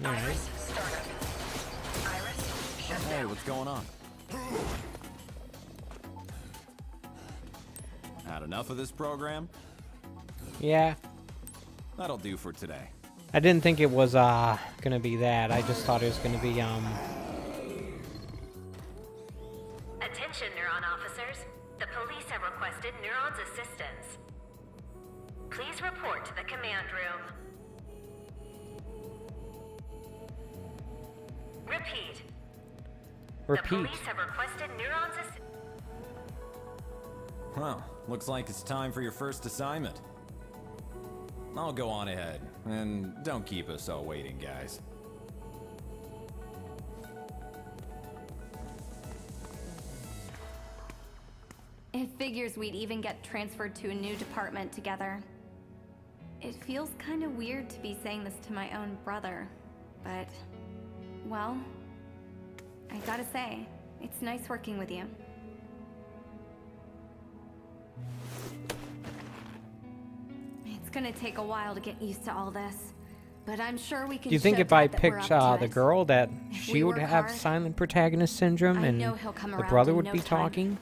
Iris startup. Iris shut Hey, down. what's going on? Had enough of this program? Yeah. That'll do for today. I didn't think it was gonna be that. I just thought it was gonna be Attention, Neuron officers. The police have requested Neuron's assistance. Please report to the command room. Repeat. The repeat. police have requested Neuron's assistance. Well, looks like it's time for your first assignment. I'll go on ahead, and don't keep us all waiting, guys. It figures we'd even get transferred to a new department together. It feels kind of weird to be saying this to my own brother, but, well, I gotta say, it's nice working with you. It's gonna take a while to get used to all this, but I'm sure we can. Do you think show if I Dad that we're picked up to the it. girl that If she we would work have hard, silent protagonist syndrome I and know he'll come the around brother in would no be time. talking?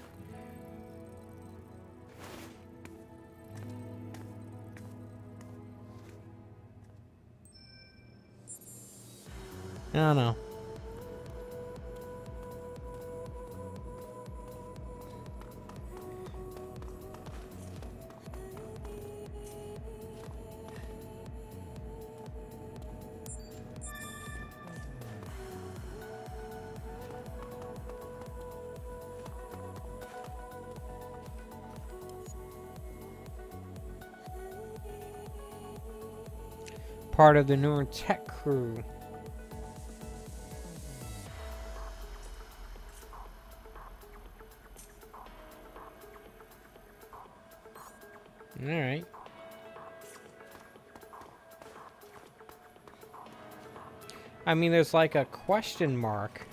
I don't know. part of the Neuron Tech crew. Alright. I mean, there's like a question mark.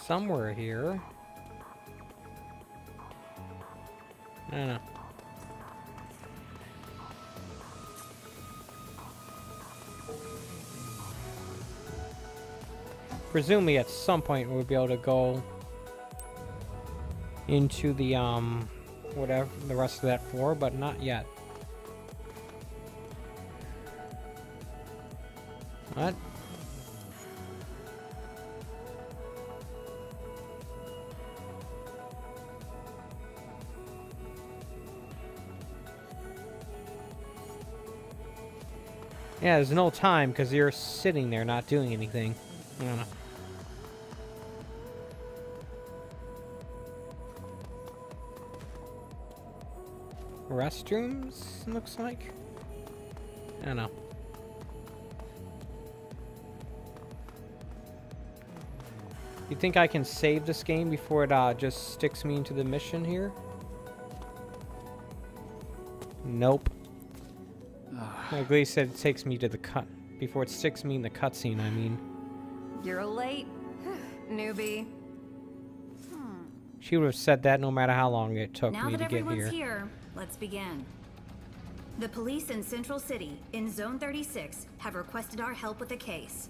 Somewhere here. I don't know. Presumably at some point we'll be able to go into the whatever the rest of that floor, but not yet. What? Yeah, there's no time because you're sitting there not doing anything. I don't know. Restrooms, looks like? I don't know. You think I can save this game before it just sticks me into the mission here? Nope. Like Lee said, it takes me to the cut. Before it sticks me in the cutscene, I mean. You're late, newbie. She would have said that no matter how long it took Now me that to get everyone's here. here, let's begin. The police in Central City, in Zone 36, have requested our help with a case.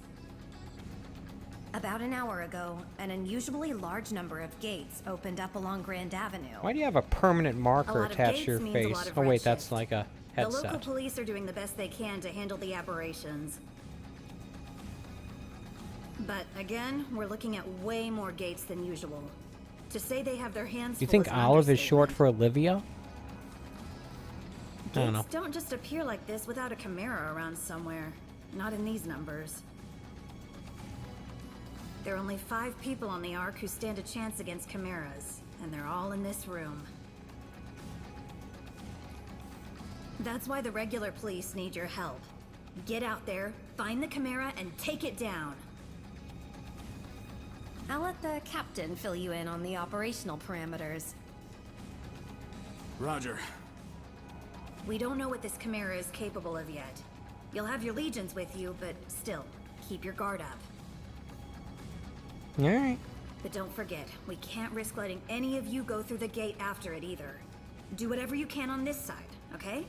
About an hour ago, an unusually large number of gates opened up along Grand Avenue. Why do you have a permanent marker lot of attached to your gates means a face? lot of Oh wait, redshift. that's like a The local headset. police are doing the best they can to handle the aberrations. But again, we're looking at way more gates than usual. To say they have their hands You full think is an Olive is short understatement. for Olivia? I don't know. Gates don't just appear like this without a Chimera around somewhere. Not in these numbers. There are only 5 people on the Ark who stand a chance against Chimeras, and they're all in this room. That's why the regular police need your help. Get out there, find the Chimera, and take it down. I'll let the captain fill you in on the operational parameters. Roger. We don't know what this Chimera is capable of yet. You'll have your legions with you, but still, keep your guard up. Alright. But don't forget, we can't risk letting any of you go through the gate after it either. Do whatever you can on this side, okay?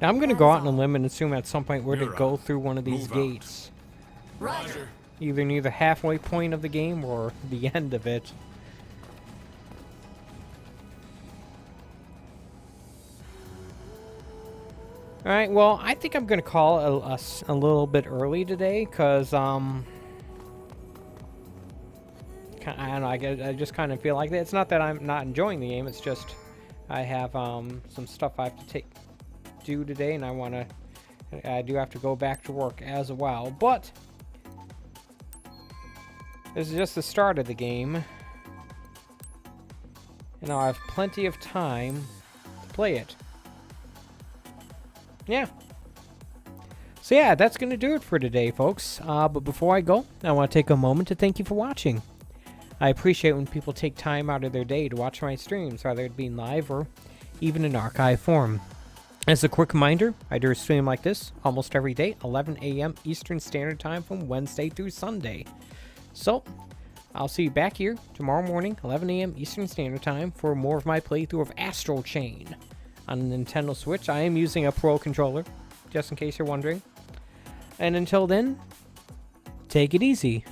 Now I'm gonna go out on a limb and assume at some point we're to You're go up. through one of these Move out. gates. Roger. Either near the halfway point of the game or the end of it. Alright, well, I think I'm gonna call a little bit early today, because, I don't know, I just kind of feel like that. It's not that I'm not enjoying the game, it's just I have, some stuff I have to do today, and I do have to go back to work as well, but this is just the start of the game, and I'll have plenty of time to play it. Yeah. So yeah, that's going to do it for today, folks. But before I go, I want to take a moment to thank you for watching. I appreciate when people take time out of their day to watch my streams, whether it be live or even in archive form. As a quick reminder, I do a stream like this almost every day, 11 a.m. Eastern Standard Time from Wednesday through Sunday. So, I'll see you back here tomorrow morning, 11 a.m. Eastern Standard Time for more of my playthrough of Astral Chain. On the Nintendo Switch, I am using a Pro controller, just in case you're wondering. And until then, take it easy.